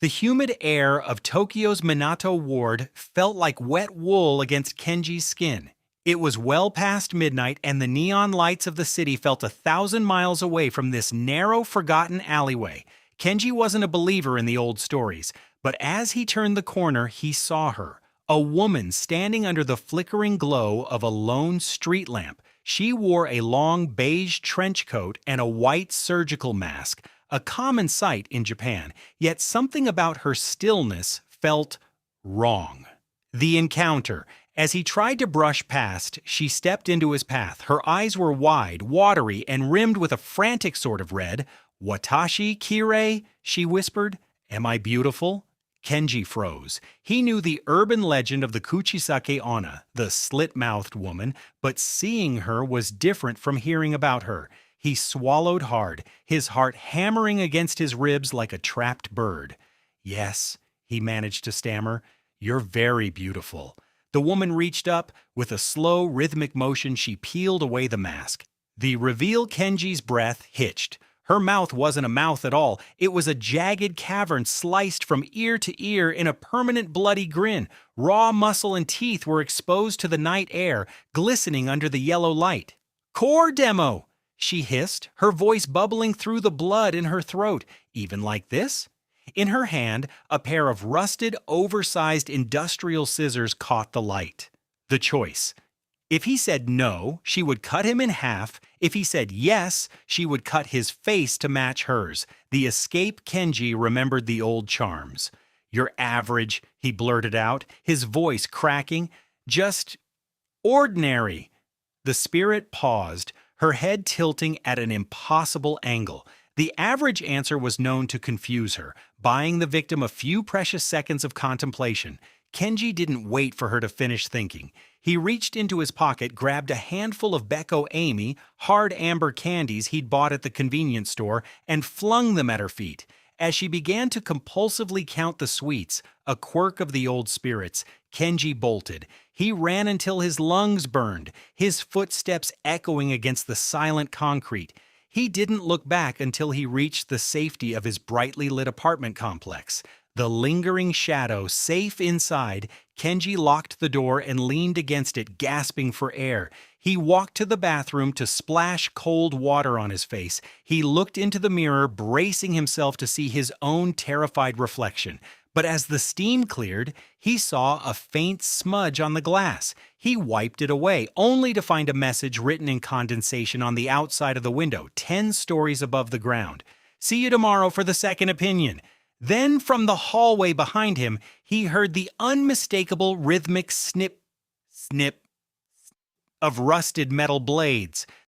The humid air of Tokyo's Minato ward felt like wet wool against Kenji's skin. It was well past midnight, and the neon lights of the city felt 1,000 miles away from this narrow, forgotten alleyway. Kenji wasn't a believer in the old stories, but as he turned the corner, he saw her. A woman standing under the flickering glow of a lone street lamp. She wore a long beige trench coat and a white surgical mask, a common sight in Japan, yet something about her stillness felt wrong. The encounter. As he tried to brush past, she stepped into his path. Her eyes were wide, watery, and rimmed with a frantic sort of red. "Watashi, Kirei?" she whispered. "Am I beautiful?" Kenji froze. He knew the urban legend of the kochisaki-Onna, the slit-mouthed woman, but seeing her was different from hearing about her. He swallowed hard, his heart hammering against his ribs like a trapped bird. "Yes," he managed to stammer, "you're very beautiful." The woman reached up. With a slow, rhythmic motion, she peeled away the mask. The reveal Kenji's breath hitched. Her mouth wasn't a mouth at all. It was a jagged cavern sliced from ear to ear in a permanent bloody grin. Raw muscle and teeth were exposed to the night air, glistening under the yellow light. "Core demo!" she hissed, her voice bubbling through the blood in her throat. "Even like this?" In her hand, a pair of rusted, oversized industrial scissors caught the light. The choice. If he said no, she would cut him in half. If he said yes, she would cut his face to match hers. The escape Kenji remembered the old charms. "You're average," he blurted out, his voice cracking. "Just ordinary." The spirit paused, her head tilting at an impossible angle. The average answer was known to confuse her, buying the victim a few precious seconds of contemplation. Kenji didn't wait for her to finish thinking. He reached into his pocket, grabbed a handful of Becco Amy, hard amber candies he'd bought at the convenience store, and flung them at her feet. As she began to compulsively count the sweets, a quirk of the old spirits, Kenji bolted. He ran until his lungs burned, his footsteps echoing against the silent concrete. He didn't look back until he reached the safety of his brightly lit apartment complex. The lingering shadow safe inside, Kenji locked the door and leaned against it, gasping for air. He walked to the bathroom to splash cold water on his face. He looked into the mirror, bracing himself to see his own terrified reflection. But as the steam cleared, he saw a faint smudge on the glass. He wiped it away, only to find a message written in condensation on the outside of the window, 10 stories above the ground. "See you tomorrow for the second opinion." Then from the hallway behind him, he heard the unmistakable rhythmic snip, snip of rusted metal blades.